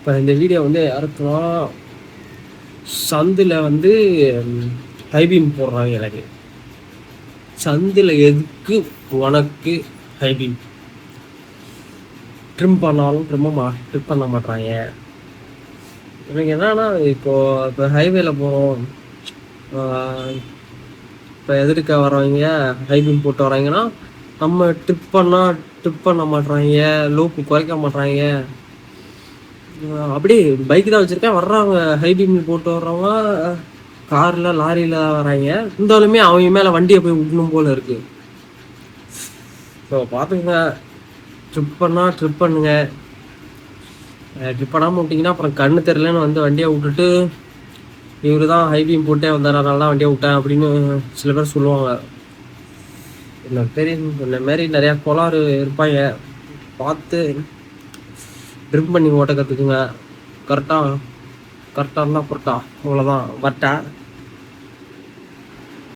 இப்போ இந்த வீடியோ வந்து யாருக்குன்னா சந்தில் வந்து ஹைபீம் போடுறாங்க. எனக்கு சந்தில் எதுக்கு உனக்கு ஹைபீம் ட்ரிம் பண்ணாலும் ட்ரிம் பண்ண மாட்டாங்க. எனக்கு என்னன்னா இப்போ ஹைவேல போகிறோம், இப்போ எதிர்க்க வரவங்க ஹைபீம் போட்டு வராங்கன்னா நம்ம ட்ரிப் பண்ண மாட்றாங்க, லோக்கு குறைக்க மாட்றாங்க. அப்படியே பைக் தான் வச்சுருக்கேன், வர்றவங்க ஹைபீம் போட்டு வர்றவங்க காரில் லாரியில் வராங்க. இருந்தாலுமே அவங்க மேலே வண்டியை போய் விடணும் போல் இருக்குது. ஸோ பார்த்துங்க, ட்ரிப் பண்ணுங்க. ட்ரிப் பண்ணாமல் விட்டிங்கன்னா அப்புறம் கண்ணு தெரிலன்னு வந்து வண்டியை விட்டுட்டு இவரு தான் ஹைபீம் போட்டே வந்தார், அதனால தான் வண்டியை விட்டேன் அப்படின்னு சில பேர் சொல்லுவாங்க. எனக்கு தெரியும், இந்த மாதிரி நிறையா கோளாறு இருப்பாங்க. பார்த்து ட்ரிப் பண்ணி ஓட்ட கற்றுக்குங்க. கரெக்டாக இருந்தால் அவ்வளோதான். வரட்டேன்.